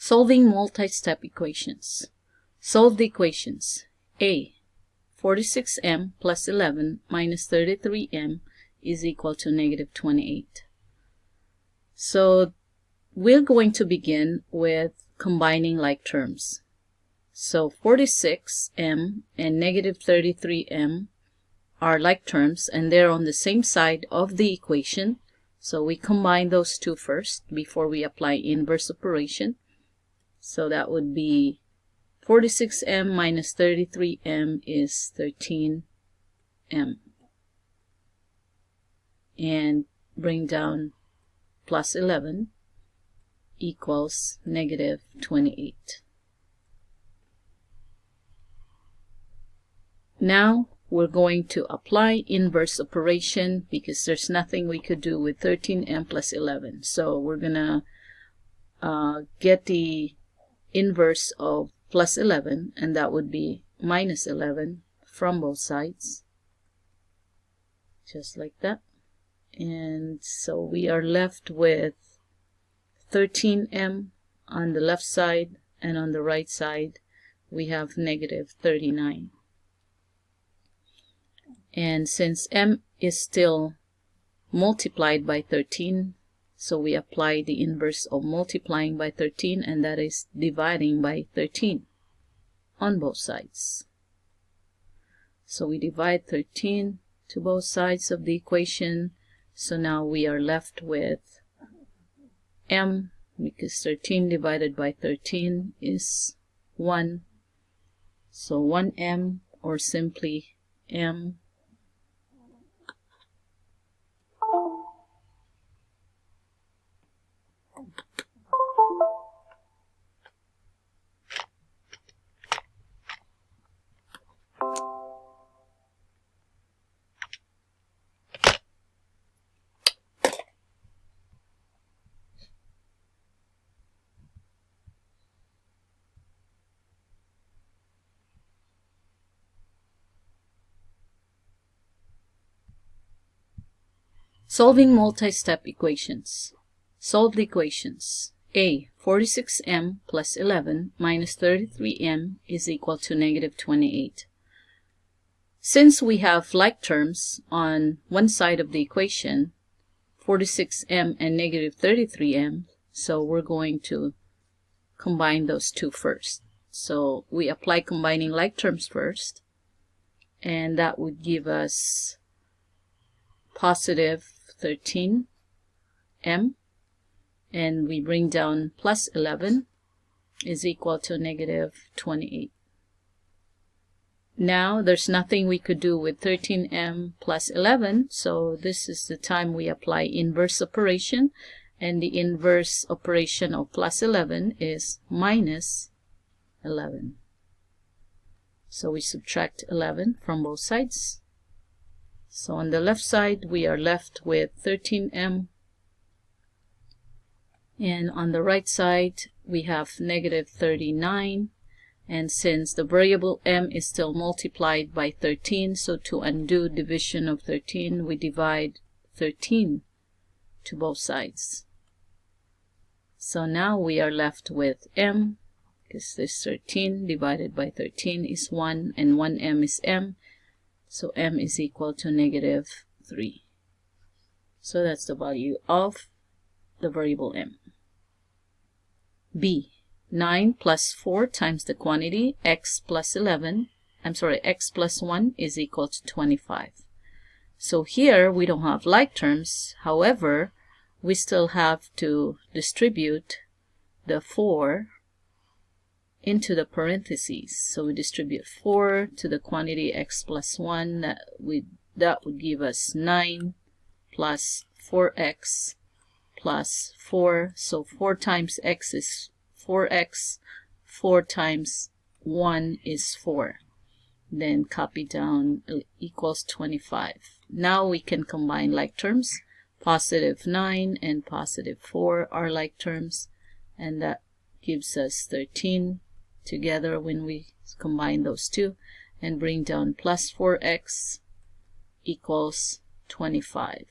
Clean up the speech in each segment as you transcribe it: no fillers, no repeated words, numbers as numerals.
Solving multi-step equations. Solve the equations. A. 46m plus 11 minus 33m is equal to negative 28. So we're going to begin with combining like terms. So 46m and negative 33m are like terms, and they're on the same side of the equation. So we combine those two first before we apply inverse operation. So that would be 46m minus 33m is 13m. And bring down plus 11 equals negative 28. Now we're going to apply inverse operation because there's nothing we could do with 13m plus 11. So we're gonna get the inverse of plus 11, and that would be minus 11 from both sides, just like that. And so we are left with 13m on the left side, and on the right side we have negative 39. And since m is still multiplied by 13, so we apply the inverse of multiplying by 13, and that is dividing by 13 on both sides. So we divide 13 to both sides of the equation. So now we are left with m, because 13 divided by 13 is 1. So 1m, or simply m. Solving multi-step equations. Solve the equations. A. 46m plus 11 minus 33m is equal to negative 28. Since we have like terms on one side of the equation, 46m and negative 33m, so we're going to combine those two first. So we apply combining like terms first, and that would give us positive 13m, and we bring down plus 11 is equal to negative 28. Now there's nothing we could do with 13m plus 11, so this is the time we apply inverse operation, and the inverse operation of plus 11 is minus 11. So we subtract 11 from both sides. So on the left side we are left with 13m, and on the right side we have negative 39, and since the variable m is still multiplied by 13, so to undo division of 13 we divide 13 to both sides. So now we are left with m, because this 13 divided by 13 is 1, and 1m is m. So m is equal to negative 3. So that's the value of the variable m. B. 9 plus 4 times the quantity x plus 1 is equal to 25. So here we don't have like terms. However, we still have to distribute the 4 into the parentheses. So we distribute 4 to the quantity x plus 1. That would give us 9 plus 4x plus 4. So 4 times x is 4x. 4 times 1 is 4. Then copy down equals 25. Now we can combine like terms. Positive 9 and positive 4 are like terms, and that gives us 13 together when we combine those two, and bring down plus 4x equals 25.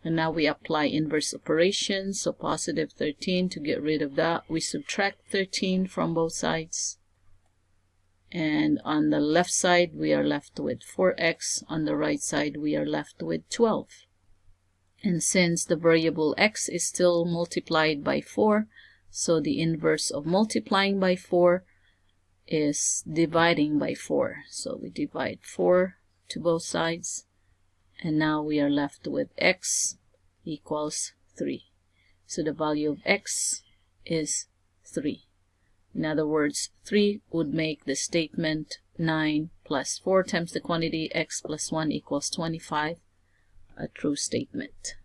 And now we apply inverse operations. So positive 13, to get rid of that, we subtract 13 from both sides. And on the left side, we are left with 4x. On the right side, we are left with 12. And since the variable x is still multiplied by 4, so the inverse of multiplying by 4 is dividing by 4. So we divide 4 to both sides. And now we are left with x equals 3. So the value of x is 3. In other words, 3 would make the statement 9 plus 4 times the quantity x plus 1 equals 25 a true statement.